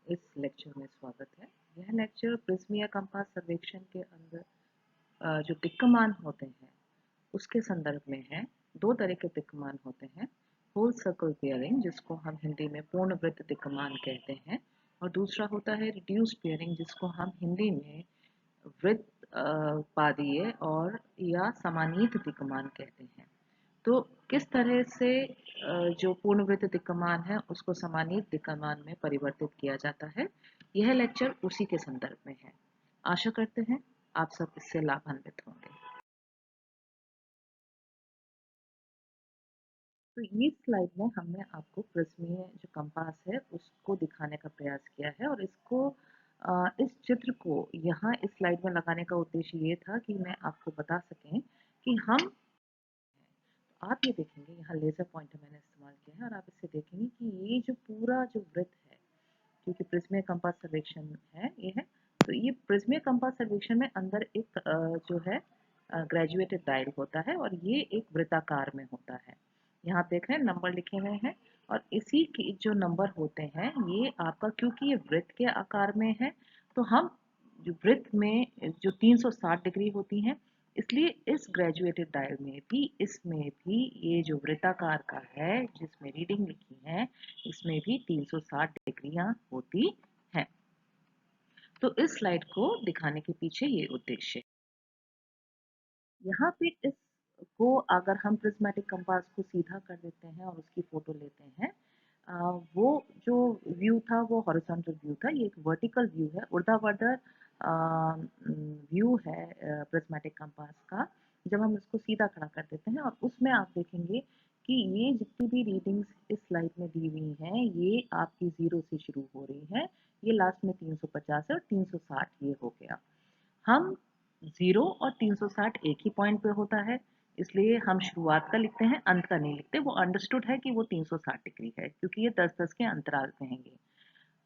इस लेक्चर में स्वागत है। यह लेक्चर प्रिज्म या कंपास सर्वेक्षण के अंदर जो तिक्कमान होते हैं उसके संदर्भ में है। दो तरह के तिक्कमान होते हैं, होल सर्कल पेयरिंग जिसको हम हिंदी में पूर्ण वृत्त तिक्कमान कहते हैं, और दूसरा होता है रिड्यूस पेयरिंग जिसको हम हिंदी में वृत्त पादीय और या समानीत तिक्कमान कहते हैं। तो किस तरह से जो पूर्णवृत्त तिक्कमान है उसको समानीत तिक्कमान में परिवर्तित किया जाता है, यह लेक्चर उसी के संदर्भ में है। आशा करते हैं आप सब इससे लाभान्वित होंगे। तो ये स्लाइड में हमने आपको प्रिज्मीय जो कंपास है उसको दिखाने का प्रयास किया है, और इसको इस चित्र को यहाँ इस स्लाइड में लगाने का उद्देश्य ये था कि मैं आपको बता सकें कि हम आप ये देखेंगे यहाँ लेजर पॉइंटर मैंने इस्तेमाल किया है, और आप इससे देखेंगे कि ये जो पूरा जो वृत्त है, क्योंकि प्रिज्मीय कंपास सर्वेक्षण है ये है, तो ये प्रिज्मीय कंपास सर्वेक्षण में अंदर एक जो है ग्रेजुएटेड डायल होता है, और ये एक वृत्ताकार में होता है। यहाँ देख रहे हैं नंबर लिखे हुए हैं, और इसी के जो नंबर होते हैं ये आपका, क्योंकि ये वृत्त के आकार में है, तो हम जो वृत्त में जो 360 डिग्री होती हैं, इसलिए इस ग्रेजुएटेड डायल में भी इसमें भी ये जो वृत्ताकार का है जिसमें रीडिंग लिखी है इसमें भी 360 डिग्रियां होती हैं। तो इस स्लाइड को दिखाने के पीछे ये उद्देश्य है। यहाँ पे इसको अगर हम प्रिज्मेटिक कंपास को सीधा कर देते हैं और उसकी फोटो लेते हैं, वो जो व्यू था वो हॉरिजॉन्टल व्यू था, ये एक वर्टिकल व्यू है, ऊर्ध्वाधर व्यू है प्रिज्मेटिक कंपास का। जब हम इसको सीधा खड़ा कर देते हैं और उसमें आप देखेंगे कि ये जितनी भी रीडिंग्स इस स्लाइड में दी हुई हैं ये आपकी 0 से शुरू हो रही है, ये लास्ट में 350 है और 360 ये हो गया। हम 0 और 360 एक ही पॉइंट पे होता है, इसलिए हम शुरुआत का लिखते हैं, अंत का नहीं लिखते। वो अंडरस्टूड है कि वो 360 डिग्री है क्योंकि ये 10-10 के अंतराल पे हैंगे।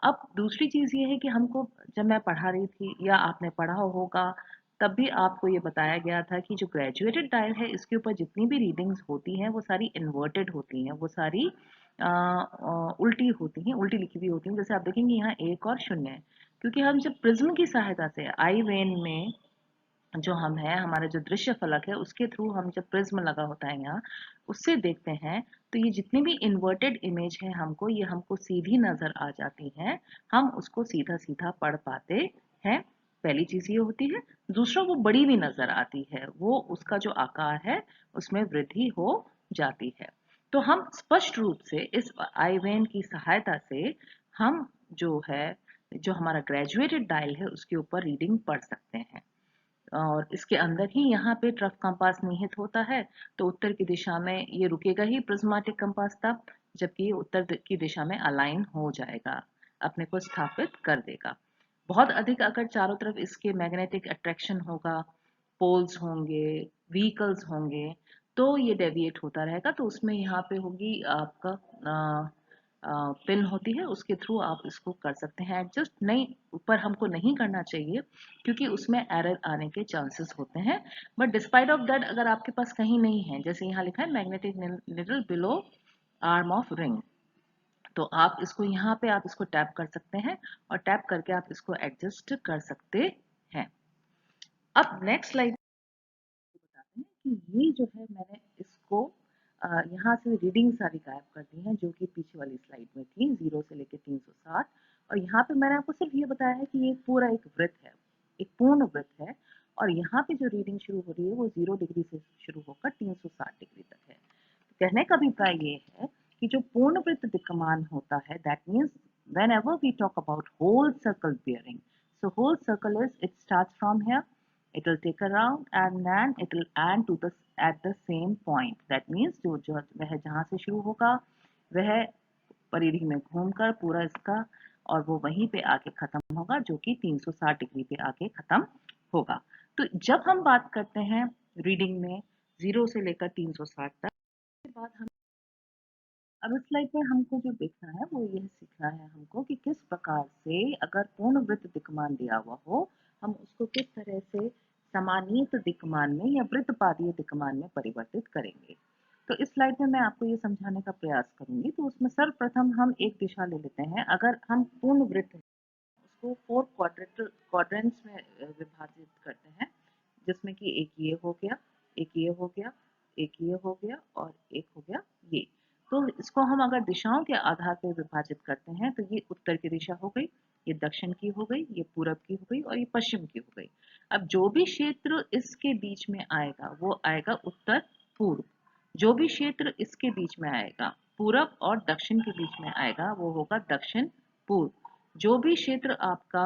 अब दूसरी चीज ये है कि हमको, जब मैं पढ़ा रही थी या आपने पढ़ा होगा, तब भी आपको ये बताया गया था कि जो ग्रेजुएटेड डायल है इसके ऊपर जितनी भी रीडिंग्स होती हैं वो सारी इन्वर्टेड होती हैं, वो सारी उल्टी होती हैं, उल्टी लिखी हुई होती हैं। जैसे आप देखेंगे यहाँ 1 और 0 है, क्योंकि हम जब प्रिज्म की सहायता से आई वेन में जो हम है, हमारा जो दृश्य फलक है उसके थ्रू हम जब प्रिज्म लगा होता है यहाँ उससे देखते हैं, तो ये जितनी भी इन्वर्टेड इमेज है हमको, ये हमको सीधी नजर आ जाती हैं, हम उसको सीधा सीधा पढ़ पाते हैं। पहली चीज ये होती है। दूसरा, वो बड़ी भी नजर आती है, वो उसका जो आकार है उसमें वृद्धि हो जाती है। तो हम स्पष्ट रूप से इस आईवेन की सहायता से हम जो है, जो हमारा ग्रेजुएटेड डायल है उसके ऊपर रीडिंग पढ़ सकते हैं, और इसके अंदर ही यहाँ पे ट्रफ कंपास निहित होता है। तो उत्तर की दिशा में ये रुकेगा ही प्रिज्मेटिक कंपास तब, जबकि ये उत्तर की दिशा में अलाइन हो जाएगा, अपने को स्थापित कर देगा। बहुत अधिक अगर चारों तरफ इसके मैग्नेटिक अट्रैक्शन होगा, पोल्स होंगे, व्हीकल्स होंगे, तो ये डेविएट होता रहेगा। तो उसमें यहाँ पे होगी आपका पिन होती है, उसके थ्रू आप इसको कर सकते हैं एडजस्ट। नहीं, ऊपर हमको नहीं करना चाहिए क्योंकि उसमें एरर आने के चांसेस होते हैं। बट डिस्पाइट ऑफ दैट, अगर आपके पास कहीं नहीं है, जैसे यहाँ लिखा है magnetic needle below arm of ring, तो आप इसको यहाँ पे आप इसको टैप कर सकते हैं, और टैप करके आप इसको एडजस्ट कर सकते हैं। अब नेक्स्ट स्लाइड बताते हैं कि ये जो है मैंने इसको यहाँ से रीडिंग सारी गायब कर दी है जो कि पीछे वाली स्लाइड में थी, 0 से लेकर 360, और यहाँ पे मैंने आपको सिर्फ ये बताया है कि ये पूरा एक वृत्त है, एक पूर्ण वृत्त है, और यहाँ पे जो रीडिंग शुरू हो रही है वो 0 डिग्री से शुरू होकर 360 डिग्री तक है। तो कहने का अभिप्राय ये है कि जो पूर्ण वृत्त दिक्कमान होता है, that means whenever we talk about whole circle bearing, so whole circle is, it starts from here, it will take a round and then it will end to the at the same point, that means जो वह जहाँ से शुरू होगा वह परिधि में घूमकर पूरा इसका, और वो वहीं पे आके खत्म होगा जो कि 360 डिग्री पे आके खत्म होगा। तो जब हम बात करते हैं रीडिंग में 0 से लेकर 360 तक, के बाद हम अब इस स्लाइड में हमको जो देखना है वो यह सीखना है हमको कि किस प्रकार से अगर पूर्ण वृत्त दिक्कमान दिया हुआ हो, हम उसको किस तरह से समानीत दिक्कमान में या वृत्तपादीय दिक्कमान में परिवर्तित करेंगे। तो इस स्लाइड में मैं आपको ये समझाने का प्रयास करूंगी। तो उसमें सर्वप्रथम हम एक दिशा ले लेते हैं। अगर हम पूर्ण वृत्त को 4 क्वाड्रेंट्स में विभाजित करते हैं, जिसमें कि एक ये हो गया, एक ये हो गया, एक ये हो गया और एक हो गया ये। तो इसको हम अगर दिशाओं के आधार पर विभाजित करते हैं तो ये उत्तर की दिशा हो गई, ये दक्षिण की हो गई, ये पूरब की हो गई और ये पश्चिम की हो गई। अब जो भी क्षेत्र इसके बीच में आएगा वो आएगा उत्तर पूर्व। जो भी क्षेत्र इसके बीच में आएगा, पूरब और दक्षिण के बीच में आएगा, वो होगा दक्षिण पूर्व। जो भी क्षेत्र आपका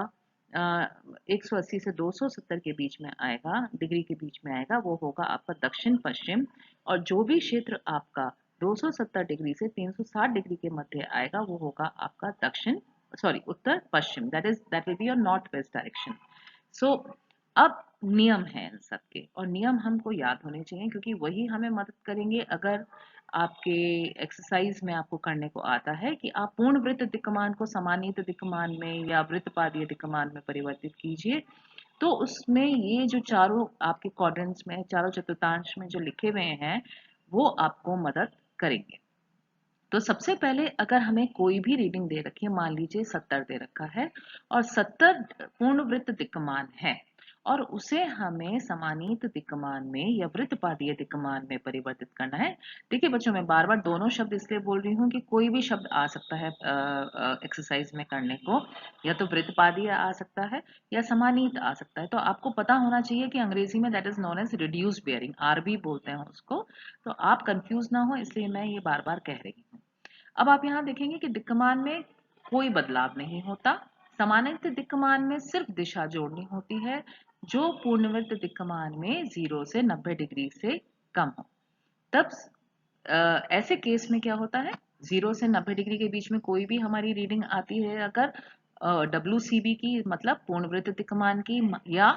180 से 270 के बीच में आएगा, डिग्री के बीच में आएगा, वो होगा आपका दक्षिण पश्चिम। और जो भी क्षेत्र आपका 270 डिग्री से 360 डिग्री के मध्य आएगा, वो होगा आपका उत्तर पश्चिम। That will be your north west direction. So अब नियम है इन सबके, और नियम हमको याद होने चाहिए क्योंकि वही हमें मदद करेंगे। अगर आपके एक्सरसाइज में आपको करने को आता है कि आप पूर्ण वृत्त दिक्कमान को समानीत दिक्कमान में या वृत्तपादीय दिक्कमान में परिवर्तित कीजिए, तो उसमें ये जो चारों आपके क्वाड्रेंट्स में, चारों चतुर्थांश में जो लिखे हुए हैं, वो आपको मदद करेंगे। तो सबसे पहले अगर हमें कोई भी रीडिंग दे रखी है, मान लीजिए 70 दे रखा है और 70 पूर्ण वृत्त दिक्कमान है और उसे हमें समानीत दिक्कमान में या वृत्तपादीय दिक्कमान में परिवर्तित करना है। देखिए बच्चों, मैं बार बार दोनों शब्द इसलिए बोल रही हूँ कि कोई भी शब्द आ सकता है एक्सरसाइज में करने को, या तो वृत्तपादीय आ सकता है या समानीत आ सकता है। तो आपको पता होना चाहिए कि अंग्रेजी में that is known as reduce bearing, RB बोलते हैं उसको। तो आप कंफ्यूज ना हो, इसलिए मैं ये बार बार कह रही हूँ। अब आप यहाँ देखेंगे कि दिक्कमान में कोई बदलाव नहीं होता। समानांतर दिक्कमान में सिर्फ दिशा जोड़नी होती है, जो पूर्णवृत्त दिक्कमान में 0 से 90 डिग्री से कम हो। तब ऐसे केस में क्या होता है, 0 से 90 डिग्री के बीच में कोई भी हमारी रीडिंग आती है अगर WCB की, मतलब पूर्णवृत्त दिक्कमान की या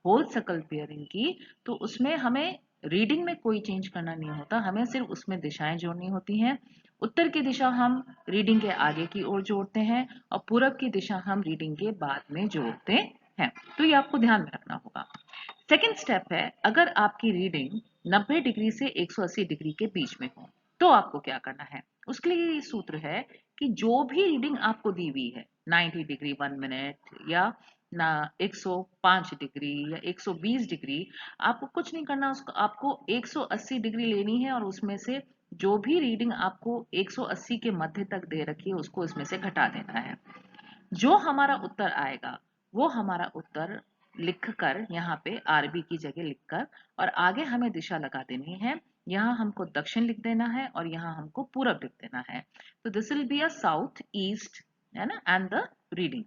होल सर्कल बेयरिंग की, तो उसमें हमें रीडिंग में कोई चेंज करना नहीं होता, हमें सिर्फ उसमें दिशाएं जोड़नी होती हैं। उत्तर की दिशा हम रीडिंग के आगे की ओर जोड़ते हैं और पूरब की दिशा हम रीडिंग के बाद में जोड़ते हैं। तो ये आपको ध्यान में रखना होगा। सेकेंड स्टेप है, अगर आपकी रीडिंग 90 डिग्री से 180 डिग्री के बीच में हो तो आपको क्या करना है। उसके लिए ये सूत्र है कि जो भी रीडिंग आपको दी हुई है, 90 डिग्री 1 मिनट या ना 105 डिग्री या 120 डिग्री, आपको कुछ नहीं करना, उसको आपको 180 डिग्री लेनी है और उसमें से जो भी रीडिंग आपको 180 के मध्य तक दे रखी है उसको इसमें से घटा देना है। जो हमारा उत्तर आएगा वो हमारा उत्तर लिखकर, यहाँ पे आरबी की जगह लिखकर, और आगे हमें दिशा लगा देनी है। यहाँ हमको दक्षिण लिख देना है और यहाँ हमको पूरब लिख देना है। तो this will be a south east, है ना, and the reading.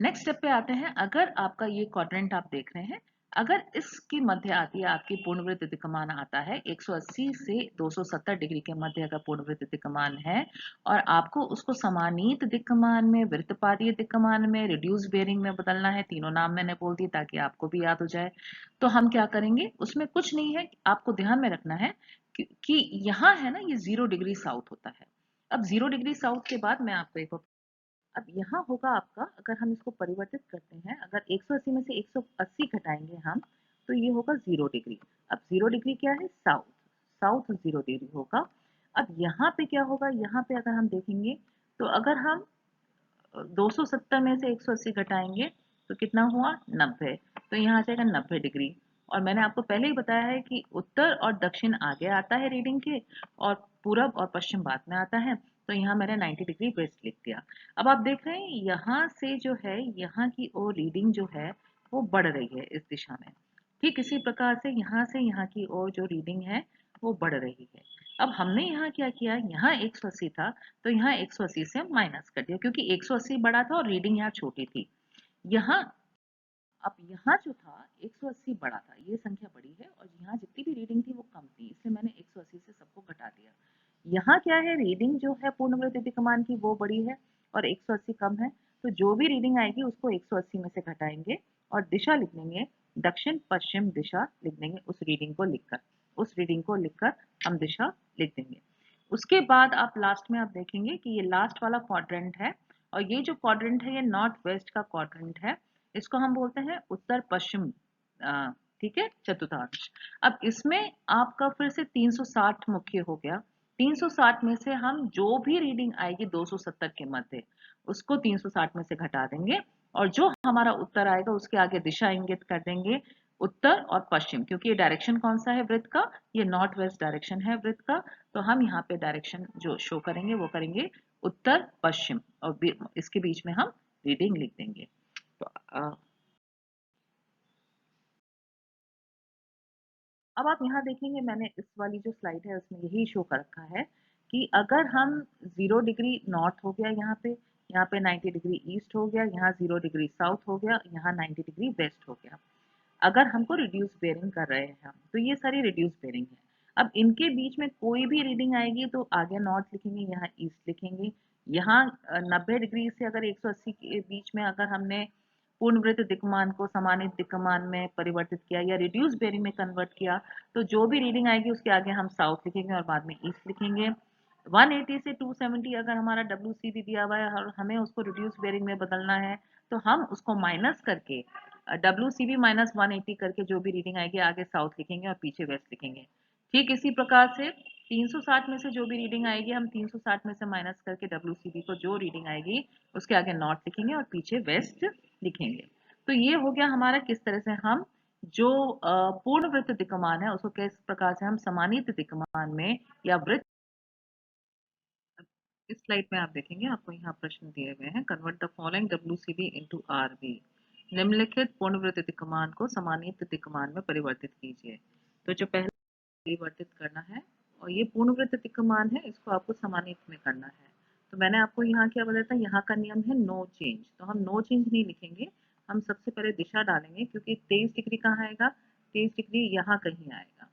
Next step पे आते हैं। अगर आपका ये क्वाड्रेंट आप देख रहे हैं, अगर इसकी मध्य आती है आपकी पूर्णवृत्त दिक्कमान आता है 180 से 270 डिग्री के मध्य अगर पूर्णवृत्त दिक्कमान है और आपको उसको समानीत दिक्कमान में, वृत्तपादीय दिक्कमान में, रिड्यूस बेयरिंग में बदलना है, तीनों नाम मैंने बोल दिए ताकि आपको भी याद हो जाए। तो हम क्या करेंगे, उसमें कुछ नहीं है, आपको ध्यान में रखना है कि यहाँ है ना, ये 0 डिग्री साउथ होता है। अब 0 डिग्री साउथ के बाद मैं आपको एक, अब यहाँ होगा आपका, अगर हम इसको परिवर्तित करते हैं, अगर 180 में से 180 घटाएंगे हम, तो ये होगा 0 डिग्री। अब 0 डिग्री क्या है, साउथ, साउथ 0 डिग्री होगा। अब यहाँ पे क्या होगा, यहाँ पे अगर हम देखेंगे तो अगर हम 270 में से 180 घटाएंगे तो कितना हुआ, 90। तो यहाँ आ जाएगा 90 डिग्री। और मैंने आपको पहले ही बताया है कि उत्तर और दक्षिण आगे आता है रीडिंग के, और पूरब और पश्चिम बाद में आता है। तो यहाँ मैंने 90 डिग्री वेस्ट लिख दिया। अब आप देख रहे हैं यहाँ से जो है, यहाँ की ओर रीडिंग जो है वो बढ़ रही है इस दिशा में। ठीक इसी प्रकार से यहाँ से यहाँ की ओर जो रीडिंग है वो बढ़ रही है। अब हमने यहाँ क्या किया, यहाँ 180 था तो यहाँ 180 से माइनस कर दिया क्योंकि 180 बड़ा था और रीडिंग यहाँ छोटी थी। यहाँ, अब यहाँ जो था 180 बड़ा था, ये संख्या बड़ी है, और यहाँ जितनी भी रीडिंग थी वो कम थी, इसलिए मैंने 180 से सबको घटा दिया। यहाँ क्या है, रीडिंग जो है पूर्णवृत्त दिक्कमान की वो बड़ी है और 180 कम है, तो जो भी रीडिंग आएगी उसको 180 में से घटाएंगे और दिशा लिख देंगे, दक्षिण पश्चिम दिशा लिख देंगे उस रीडिंग को लिखकर, उस रीडिंग को लिखकर हम दिशा लिख देंगे। उसके बाद आप लास्ट में आप देखेंगे कि ये लास्ट वाला क्वाड्रेंट है, और ये जो क्वाड्रेंट है ये नॉर्थ वेस्ट का क्वाड्रेंट है, इसको हम बोलते हैं उत्तर पश्चिम, ठीक है, चतुर्थांश। अब इसमें आपका फिर से 360 मुख्य हो गया, 360 में से हम जो भी रीडिंग आएगी 270 के मध्य, उसको 360 में से घटा देंगे, और जो हमारा उत्तर आएगा उसके आगे दिशा इंगित कर देंगे, उत्तर और पश्चिम, क्योंकि ये डायरेक्शन कौन सा है वृत्त का, ये नॉर्थ वेस्ट डायरेक्शन है वृत्त का। तो हम यहाँ पे डायरेक्शन जो शो करेंगे वो करेंगे उत्तर पश्चिम, और इसके बीच में हम रीडिंग लिख देंगे। तो अब आप यहाँ देखेंगे, मैंने इस वाली जो स्लाइड है उसमें यही शो कर रखा है कि अगर हम 0 डिग्री नॉर्थ हो गया यहाँ पे 90 डिग्री ईस्ट हो गया, यहाँ 0 डिग्री साउथ हो गया, यहाँ 90 डिग्री वेस्ट हो गया, अगर हमको रिड्यूस बेयरिंग कर रहे हैं हम, तो ये सारी रिड्यूस बेयरिंग है। अब इनके बीच में कोई भी रीडिंग आएगी तो आगे नॉर्थ लिखेंगे, यहाँ ईस्ट लिखेंगे। यहाँ 90 डिग्री से अगर 180 के बीच में अगर हमने पूर्णवृत्त दिक्मान को समानित दिक्मान में परिवर्तित किया या रिड्यूस बेयरिंग में कन्वर्ट किया, तो जो भी रीडिंग आएगी उसके आगे हम साउथ लिखेंगे और बाद में ईस्ट लिखेंगे। 180 से 270 अगर हमारा WCB दिया हुआ है और हमें उसको रिड्यूस बेयरिंग में बदलना है, तो हम उसको माइनस करके WCB माइनस 180 करके जो भी रीडिंग आएगी आगे साउथ लिखेंगे और पीछे वेस्ट लिखेंगे। ठीक इसी प्रकार से 360 में से जो भी रीडिंग आएगी हम 360 में से माइनस करके WCB को जो रीडिंग आएगी उसके आगे नॉर्थ लिखेंगे और पीछे वेस्ट लिखेंगे। तो ये हो गया हमारा किस तरह से हम जो पूर्ण वृत्त दिक्मान है उसको किस प्रकार से हम समानित दिक्मान में या वृत्त। इस स्लाइड में आप देखेंगे आपको यहाँ प्रश्न दिए हुए हैं, convert the following WCB into RB, निम्नलिखित पूर्णवृत्त दिक्मान को समानित दिक्मान में परिवर्तित कीजिए। तो जो पहला परिवर्तित करना है, और ये पूर्णवृत्त दिक्मान है, इसको आपको समानित में करना है। तो मैंने आपको यहाँ क्या बताया था, यहाँ का नियम है नो चेंज, तो हम नो चेंज नहीं लिखेंगे, हम सबसे पहले दिशा डालेंगे, क्योंकि 23 डिग्री कहाँ आएगा, 23 डिग्री यहाँ कहीं आएगा।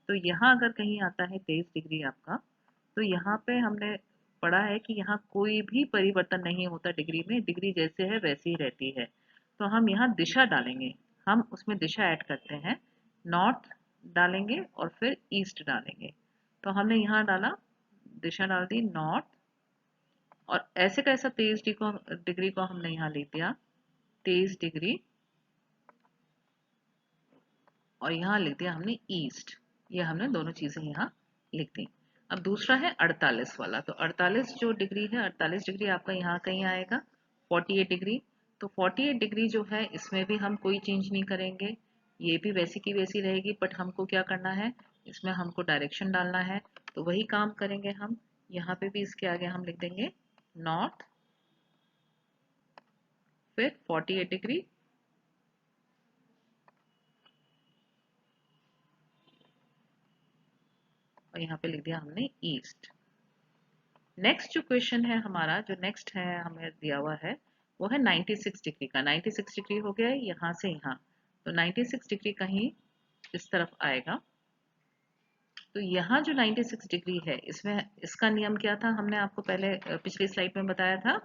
तो यहाँ अगर कहीं आता है 23 डिग्री आपका, तो यहाँ पे हमने पढ़ा है कि यहाँ कोई भी परिवर्तन नहीं होता डिग्री में, डिग्री जैसे है वैसी ही रहती है। तो हम यहाँ दिशा डालेंगे, हम उसमें दिशा ऐड करते हैं, नॉर्थ डालेंगे और फिर ईस्ट डालेंगे। तो हमने यहाँ डाला, दिशा डाल दी नॉर्थ, और ऐसे कैसा 23 डिग्री को हमने यहाँ लिख दिया 23 डिग्री, और यहाँ लिख दिया हमने ईस्ट। ये हमने दोनों चीजें यहाँ लिख दी। अब दूसरा है 48 वाला, तो 48 जो डिग्री है, 48 डिग्री आपका यहाँ कहीं आएगा 48 डिग्री। तो 48 डिग्री जो है इसमें भी हम कोई चेंज नहीं करेंगे, ये भी वैसी की वैसी रहेगी, बट हमको क्या करना है, इसमें हमको डायरेक्शन डालना है, तो वही काम करेंगे हम। यहाँ पे भी इसके आगे हम लिख देंगे नॉर्थ, फिर 48 डिग्री, और यहाँ पे लिख दिया हमने ईस्ट। नेक्स्ट जो क्वेश्चन है हमारा, जो नेक्स्ट है हमें दिया हुआ है, वो है 96 डिग्री का। 96 डिग्री हो गया है यहाँ से यहाँ, तो 96 डिग्री कहीं इस तरफ आएगा। तो यहाँ जो 96 डिग्री है, इसमें इसका नियम क्या था, हमने आपको पहले पिछली स्लाइड में बताया था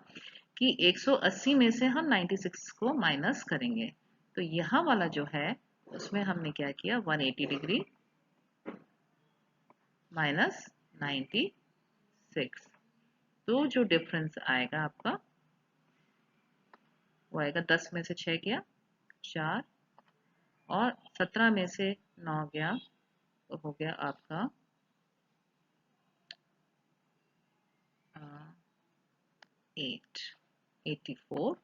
कि 180 में से हम 96 को माइनस करेंगे। तो यहाँ वाला जो है उसमें हमने क्या किया, 180 डिग्री माइनस 96, तो जो डिफरेंस आएगा आपका वो आएगा 10 में से 6 गया 4, और 17 में से 9 गया तो हो गया आपका 84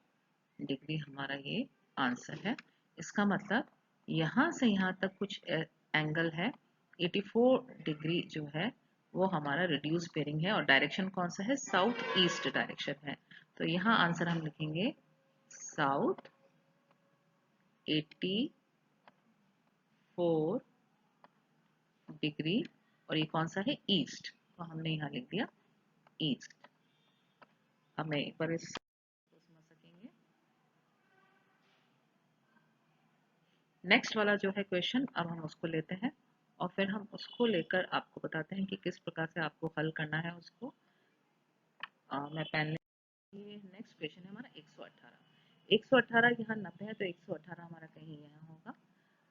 डिग्री, हमारा ये आंसर है। इसका मतलब यहाँ से यहाँ तक कुछ एंगल है, 84 डिग्री जो है वो हमारा रिड्यूस बेयरिंग है, और डायरेक्शन कौन सा है, साउथ ईस्ट डायरेक्शन है। तो यहाँ आंसर हम लिखेंगे साउथ 84 डिग्री, और ये कौन सा है, ईस्ट, तो हमने यहाँ लिख दिया ईस्ट। हमें एक बार इस समझ सकेंगे। नेक्स्ट वाला जो है क्वेश्चन, अब हम उसको लेते हैं और फिर हम उसको लेकर आपको बताते हैं कि किस प्रकार से आपको हल करना है उसको। मैं पेन, ये नेक्स्ट क्वेश्चन है हमारा 118। 118 यहाँ 90 है, तो 118 हमारा कहीं यहाँ होगा।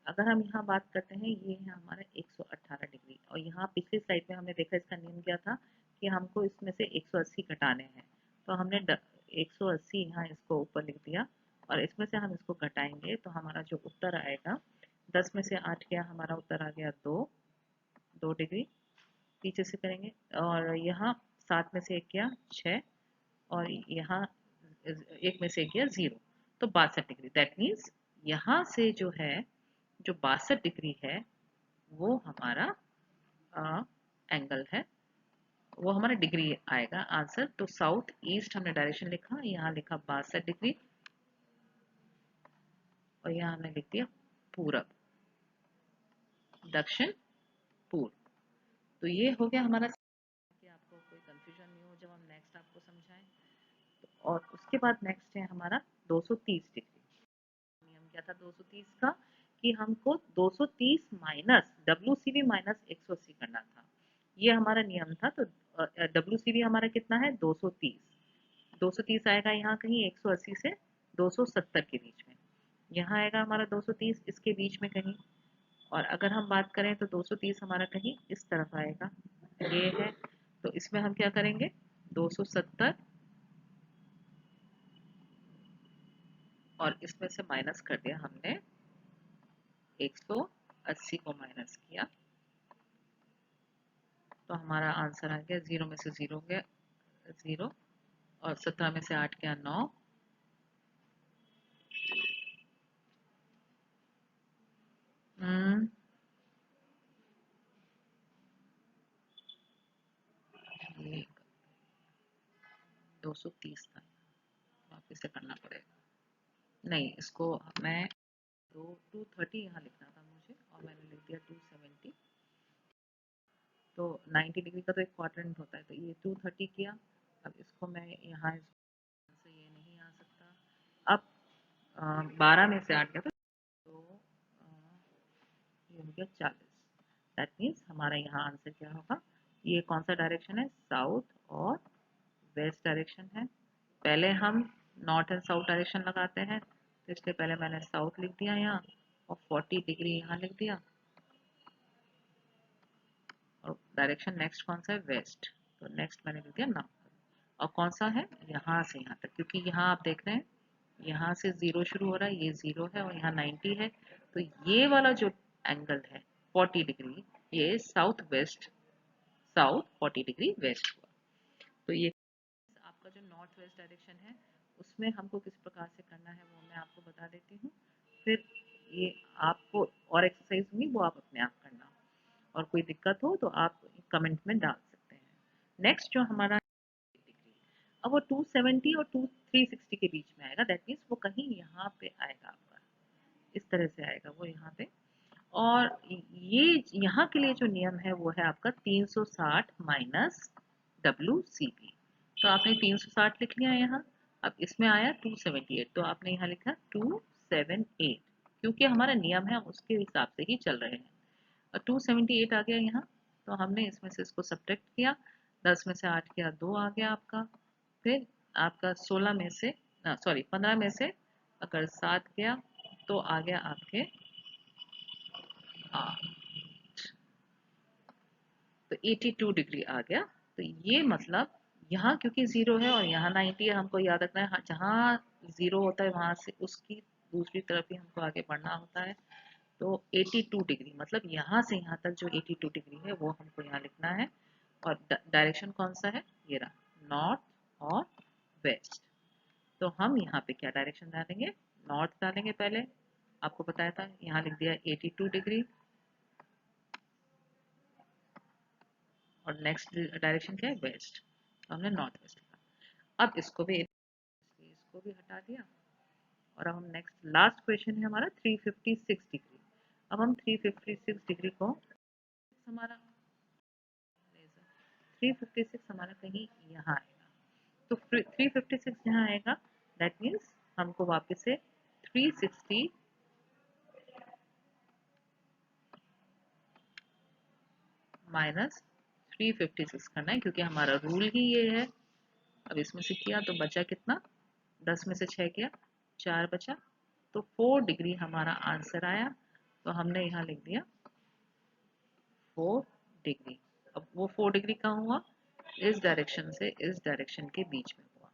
अगर हम यहाँ बात करते हैं, ये है हमारा 118 डिग्री, और यहाँ पिछली स्लाइड में हमने देखा इसका नियम क्या था कि हमको इसमें से 180 घटाने हैं, तो हमने 180 यहाँ इसको ऊपर लिख दिया, और इसमें से हम इसको घटाएंगे तो हमारा जो उत्तर आएगा, 10 में से 8 गया, हमारा उत्तर आ गया 2 डिग्री, पीछे से करेंगे, और यहाँ 7 में से 1 गया 6, और यहाँ 1 में से 1 गया 0, तो 62 डिग्री। दैट मीन्स यहाँ से जो है, जो 62 डिग्री है, वो हमारा एंगल है, वो हमारा डिग्री आएगा आंसर। तो साउथ ईस्ट हमने डायरेक्शन लिखा, यहाँ लिखा 62 डिग्री, और यहाँ हमने लिख दिया पूरब, दक्षिण पूर्व। तो ये हो गया हमारा, कि आपको कोई कंफ्यूजन नहीं हो जब हम नेक्स्ट आपको समझाएं। तो और उसके बाद नेक्स्ट है हमारा 230 डिग्री। नियम क्या था 230 का, कि हमको 230 माइनस WCB माइनस 180 करना था, ये हमारा नियम था। तो WCB हमारा कितना है 230, 230 आएगा यहाँ कहीं 180 से 270 के बीच में, यहाँ आएगा हमारा 230 इसके बीच में कहीं। और अगर हम बात करें तो 230 हमारा कहीं इस तरफ आएगा, ये है। तो इसमें हम क्या करेंगे, 270 और इसमें से माइनस कर दिया हमने, 180 को माइनस किया, तो हमारा आंसर आ गया 0 में से 0 गया 0, और 17 में से 8 गया 9, हम्म 230 था, वापिस से करना पड़ेगा। नहीं, इसको मैं 230 यहाँ लिखना था मुझे, और मैंने लिख दिया 270। तो 90 डिग्री का तो एक क्वाड्रेंट होता है, तो ये 230 किया। अब इसको मैं यहाँ से, ये नहीं आ सकता। अब 12 में से 8 गया, तो ये हो गया 40। दैट मीन्स हमारा यहाँ आंसर क्या होगा, ये कौन सा डायरेक्शन है, साउथ और वेस्ट डायरेक्शन है। पहले हम नॉर्थ एंड साउथ डायरेक्शन लगाते हैं, तो इसलिए पहले मैंने साउथ लिख दिया यहाँ, और 40 डिग्री यहाँ लिख दिया, और डायरेक्शन नेक्स्ट कौन सा है, वेस्ट। तो नेक्स्ट मैंने लिख दिया नॉर्थ। और कौन सा है, यहाँ से यहाँ तक, क्योंकि यहाँ आप देख रहे हैं यहाँ से 0 शुरू हो रहा है, ये 0 है और यहाँ 90 है, तो ये वाला जो एंगल है 40 डिग्री, ये south west, south 40 degree west हुआ। तो ये आपका जो नॉर्थ वेस्ट डायरेक्शन है, उसमें हमको किस प्रकार से करना है वो मैं आपको बता देती हूँ। फिर ये आपको और एक्सरसाइज होंगी, वो आप अपने आप करना, और कोई दिक्कत हो तो आप कमेंट में डाल सकते हैं। नेक्स्ट जो हमारा डिग्री, अब वो 270 और 360 के बीच में आएगा, दैट मीन्स वो कहीं यहाँ पे आएगा आपका, इस तरह से आएगा वो यहाँ पे। और ये यहाँ के लिए जो नियम है वो है आपका 360 माइनस WCB। तो आपने 360 लिख लिया यहाँ, अब इसमें आया 278, तो आपने यहाँ लिखा 278, क्योंकि हमारा नियम है हम उसके हिसाब से ही चल रहे हैं। और 278 आ गया यहाँ, तो हमने इसमें से इसको सब्ट्रैक्ट किया, 10 में से 8 किया 2 आ गया आपका। फिर आपका 16 में से, सॉरी 15 में से अगर 7 गया तो आ गया आपके 8, तो 82 डिग्री आ गया। तो ये मतलब यहाँ क्योंकि 0 है और यहाँ 90 है, हमको याद रखना है जहाँ 0 होता है वहां से उसकी दूसरी तरफ ही हमको आगे बढ़ना होता है। तो 82 डिग्री मतलब यहाँ से यहाँ तक जो 82 डिग्री है वो हमको यहाँ लिखना है। और डायरेक्शन कौन सा है, ये रहा, नॉर्थ और वेस्ट। तो हम यहाँ पे क्या डायरेक्शन डालेंगे, नॉर्थ डालेंगे पहले, आपको बताया था, यहाँ लिख दिया 82 डिग्री, और नेक्स्ट डायरेक्शन क्या है, वेस्ट, तो हमने नॉर्थ वेस्ट लिखा। अब इसको भी हटा दिया, और अब हम नेक्स्ट लास्ट क्वेश्चन है हमारा 356 डिग्री। अब हम 356 डिग्री को, हमारा 356 हमारा कहीं यहाँ आएगा, तो 356 यहाँ आएगा, दैट मीन्स हमको वापस से 360 माइनस 356 करना है, क्योंकि हमारा रूल ही ये है। अब इसमें से किया तो बचा कितना, 10 में से 6 किया 4 बचा, तो 4 डिग्री हमारा आंसर आया। तो हमने यहाँ लिख दिया 4 डिग्री। अब वो 4 डिग्री कहाँ हुआ, इस डायरेक्शन से इस डायरेक्शन के बीच में हुआ,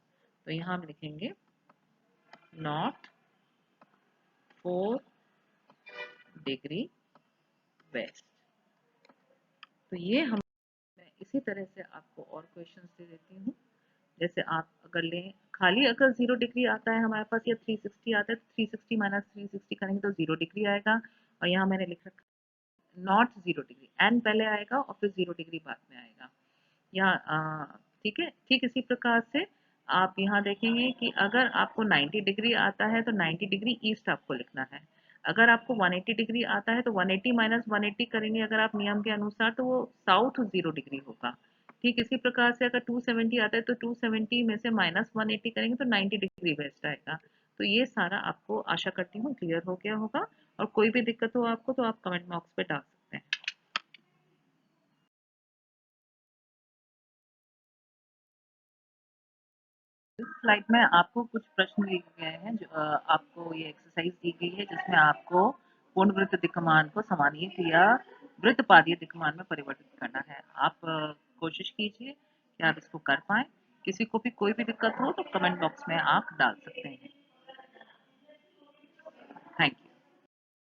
तो यहाँ हम लिखेंगे नॉर्थ 4 डिग्री वेस्ट। तो ये हम इसी तरह से आपको और क्वेश्चंस दे देती हूँ। जैसे आप अगर लें खाली, अगर 0 डिग्री आता है हमारे पास या 360 आता है तो 360 माइनस 360 करेंगे तो 0 डिग्री आएगा। और यहाँ मैंने लिख रखा है नॉट 0 डिग्री, एन पहले आएगा और फिर 0 डिग्री बाद में आएगा। यहाँ ठीक है। ठीक इसी प्रकार से आप यहाँ देखेंगे कि अगर आपको 90 डिग्री आता है तो 90 डिग्री ईस्ट आपको लिखना है। अगर आपको 180 डिग्री आता है तो 180 माइनस 180 करेंगे अगर आप नियम के अनुसार तो वो साउथ 0 डिग्री होगा। ठीक इसी प्रकार से अगर 270 आता है तो 270 में से माइनस 180 करेंगे तो 90 डिग्री वेस्ट आएगा। तो ये सारा आपको आशा करती हूँ क्लियर हो गया होगा। और कोई भी दिक्कत हो आपको तो आप कमेंट बॉक्स पे डाल सकते हैं। इस स्लाइड में आपको कुछ प्रश्न दिए गए हैं जो आपको ये एक्सरसाइज दी गई है जिसमें आपको पूर्ण वृत्त दिक्कमान को समानीत या वृत्तपादीय दिक्कमान में परिवर्तित करना है। आप कोशिश कीजिए कि आप इसको कर पाए। किसी को भी कोई भी दिक्कत हो तो कमेंट बॉक्स में आप डाल सकते हैं।